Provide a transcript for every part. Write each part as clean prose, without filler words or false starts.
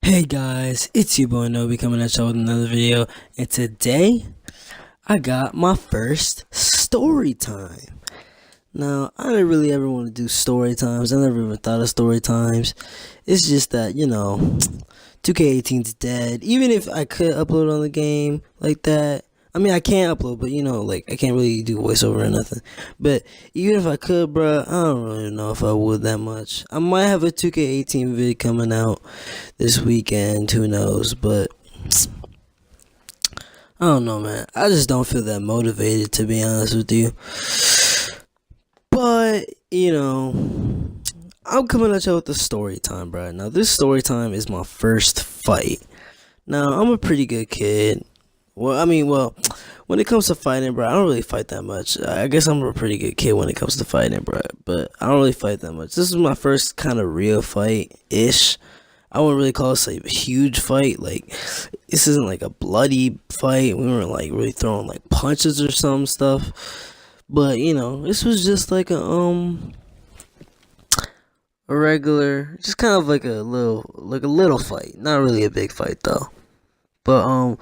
Hey guys, it's your boy Nobi coming at you with another video, and today I got my first story time. Now, I didn't really ever want to do story times. I never even thought of story times. It's just that, 2K18's dead. Even if I could upload on the game like that, I mean, I can't upload, but I can't really do voiceover or nothing. But even if I could, bruh, I don't really know if I would that much. I might have a 2K18 vid coming out this weekend, who knows, but I don't know, man. I just don't feel that motivated, to be honest with you. But, I'm coming at you with the story time, bruh. Now, this story time is my first fight. Now, I'm a pretty good kid. Well, when it comes to fighting, bro, I don't really fight that much. I guess I'm a pretty good kid when it comes to fighting, bro, but I don't really fight that much. This is my first kind of real fight-ish. I wouldn't really call this a huge fight. Like, this isn't like a bloody fight. We weren't like really throwing like punches or some stuff. But, this was just like a regular, just kind of like a little fight. Not really a big fight though. But,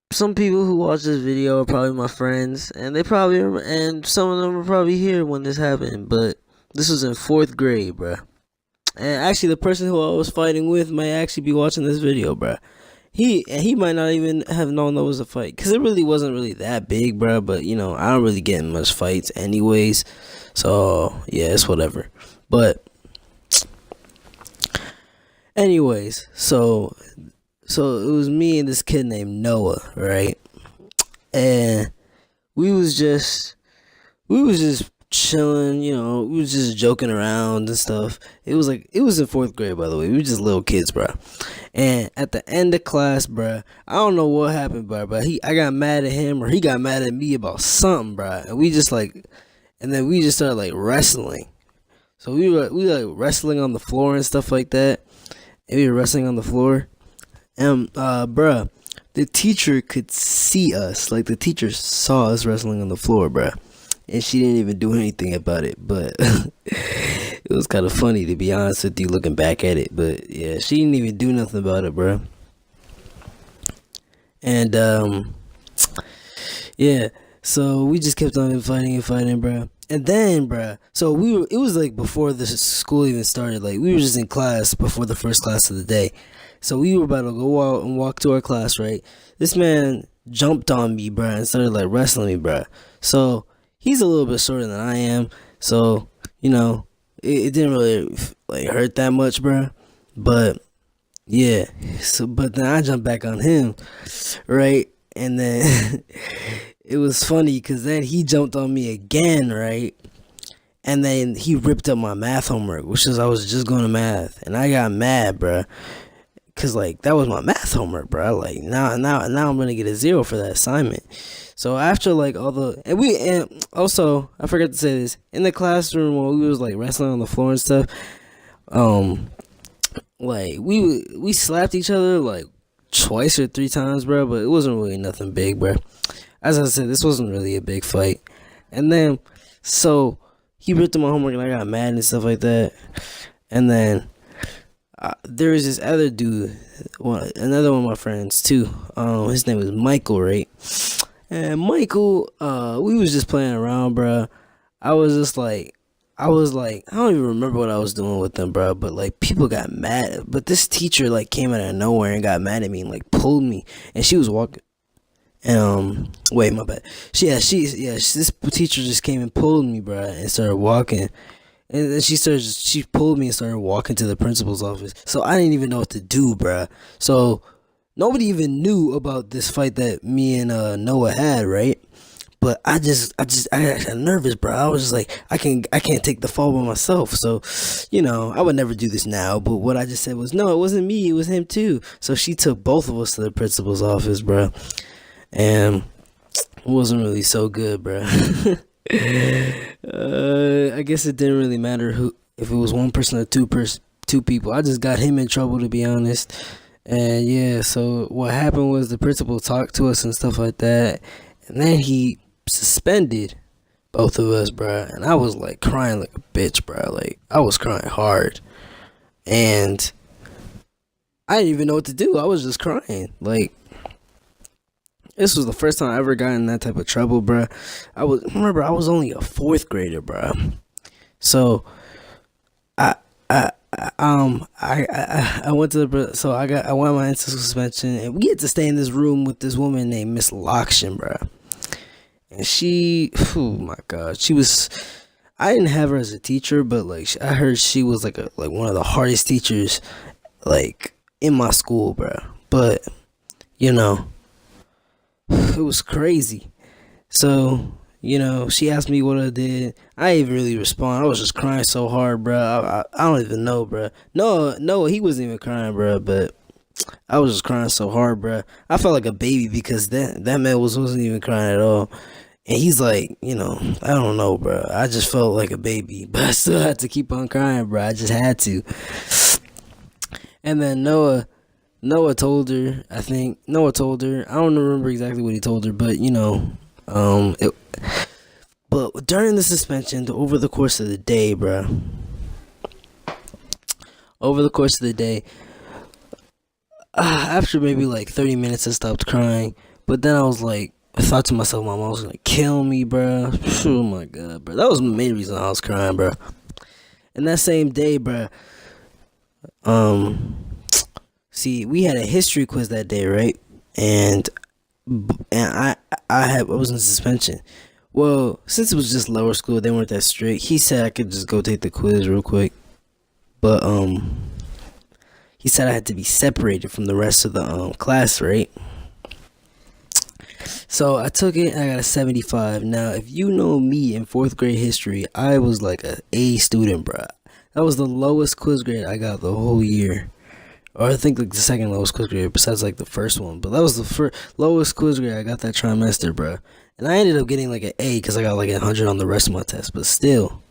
some people who watch this video are probably my friends, and and some of them are probably here when this happened. But this was in fourth grade, bruh. And actually, the person who I was fighting with might actually be watching this video, bruh. He might not even have known that was a fight, cause it really wasn't really that big, bruh. But I don't really get in much fights, anyways. So yeah, it's whatever. But anyways, so it was me and this kid named Noah, right? And we was just chilling, we was just joking around and stuff. It was in fourth grade, by the way. We were just little kids, bro. And at the end of class, bro, I don't know what happened, bro, but I got mad at him, or he got mad at me about something, bro. And then we just started like wrestling. So we like wrestling on the floor and stuff like that. And we were wrestling on the floor. And bruh, the teacher could see us. Like, the teacher saw us wrestling on the floor, bruh. And she didn't even do anything about it. But it was kind of funny, to be honest with you, looking back at it. But yeah, she didn't even do nothing about it, bruh. And yeah, so we just kept on fighting, bruh. And then, bruh, so it was like before the school even started. Like, we were just in class before the first class of the day. So we were about to go out and walk to our class, right? This man jumped on me, bruh, and started like wrestling me, bruh. So he's a little bit shorter than I am. So, it didn't really like hurt that much, bruh. But yeah, but then I jumped back on him, right? And then it was funny because then he jumped on me again, right? And then he ripped up my math homework, which is I was just going to math, and I got mad, bruh. Cause like that was my math homework, bro. Like now I'm gonna get a 0 for that assignment. So after like and also I forgot to say this, in the classroom when we was like wrestling on the floor and stuff, like we slapped each other like twice or 3 times, bro. But it wasn't really nothing big, bro. As I said, this wasn't really a big fight. And then so he ripped up my homework and I got mad and stuff like that. And then there was this other dude, another one of my friends too. His name was Michael, right? And Michael, we was just playing around, bruh. I was like, I don't even remember what I was doing with them, bruh. But like, people got mad. But this teacher like came out of nowhere and got mad at me and like pulled me. And she was walking. Wait, my bad. This teacher just came and pulled me, bruh, and started walking. And then she pulled me and started walking to the principal's office. So I didn't even know what to do, bruh. So nobody even knew about this fight that me and Noah had, right? But I got nervous, bro. I was just like, I can't take the fall by myself. So, I would never do this now. But what I just said was, no, it wasn't me. It was him too. So she took both of us to the principal's office, bro. And it wasn't really so good, bro. I guess it didn't really matter if it was one person or two people. I just got him in trouble, to be honest. And yeah, so what happened was the principal talked to us and stuff like that, and then he suspended both of us, bruh. And I was like crying like a bitch, bruh. Like, I was crying hard. And I didn't even know what to do. I was just crying. Like, this was the first time I ever got in that type of trouble, bruh. Remember I was only a fourth grader, bruh. So I I went to the so I went on my instant suspension, and we had to stay in this room with this woman named Miss Lokshin, bruh. And she, oh my god, she was. I didn't have her as a teacher, but like I heard she was like one of the hardest teachers like in my school, bruh. But you know, it was crazy. So, she asked me what I did. I didn't really respond. I was just crying so hard, bro. I don't even know, bro. No, he wasn't even crying, bro. But I was just crying so hard, bro. I felt like a baby because that man wasn't even crying at all. And he's like, I don't know, bro. I just felt like a baby, but I still had to keep on crying, bro. I just had to. And then Noah told her. I think Noah told her. I don't remember exactly what he told her, but but during the suspension, over the course of the day, bruh. Over the course of the day, after maybe like 30 minutes, I stopped crying. But then I thought to myself, my mom was gonna kill me, bruh. Oh my god, bruh. That was the main reason I was crying, bruh. And that same day, bruh. See, we had a history quiz that day, right? And I was in suspension. Well, since it was just lower school, they weren't that strict. He said I could just go take the quiz real quick, but he said I had to be separated from the rest of the class, right? So I took it and I got a 75. Now, if you know me in fourth grade history, I was like a A student, bruh. That was the lowest quiz grade I got the whole year. Or I think like the second lowest quiz grade besides like the first one. But that was the first lowest quiz grade I got that trimester, bruh. And I ended up getting like an A because I got like 100 on the rest of my test. But still,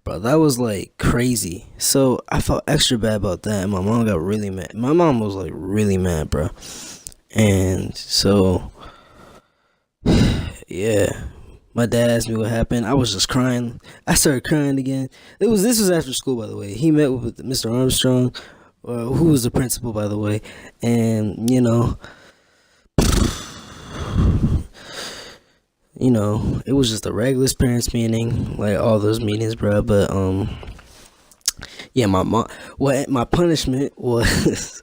bro, that was like crazy. So I felt extra bad about that. And my mom got really mad. My mom was like really mad, bro. And so, yeah. My dad asked me what happened. I was just crying. I started crying again. This was after school, by the way. He met with Mr. Armstrong, who was the principal, by the way. And it was just a regular parents meeting, like all those meetings, bro. But yeah, my punishment was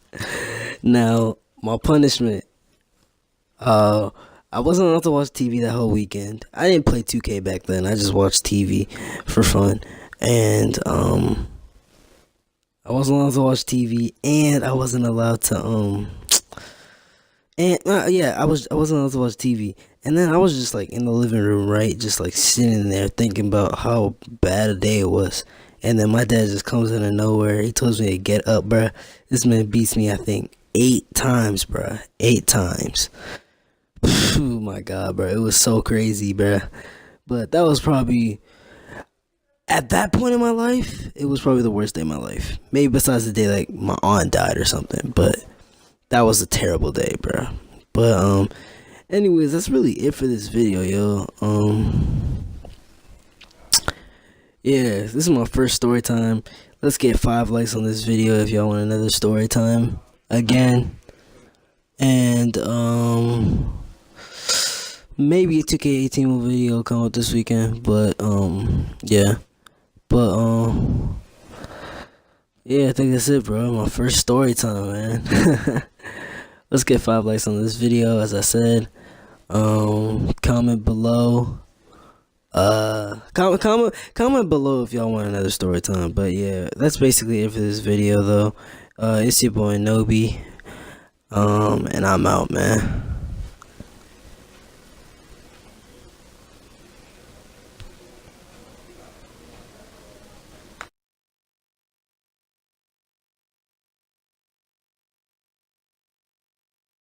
now my punishment. I wasn't allowed to watch TV that whole weekend. I didn't play 2K back then. I just watched TV for fun, and I wasn't allowed to watch TV, and I wasn't allowed to I wasn't allowed to watch TV. And then I was just like in the living room, right? Just like sitting there thinking about how bad a day it was. And then my dad just comes out of nowhere. He tells me to get up, bruh. This man beats me, I think, 8 times, bruh. 8 times. Oh my god, bruh. It was so crazy, bruh. But that was probably, at that point in my life, it was probably the worst day of my life. Maybe besides the day like my aunt died or something. But that was a terrible day, bruh. But anyways, that's really it for this video, yo. Yeah, this is my first story time. Let's get 5 likes on this video if y'all want another story time again. And maybe a 2K18 video will come out this weekend, but yeah. But yeah, I think that's it, bro. My first story time, man. Let's get 5 likes on this video, as I said. Comment below. Comment below if y'all want another story time. But yeah, that's basically it for this video, though. It's your boy Nobi. And I'm out, man.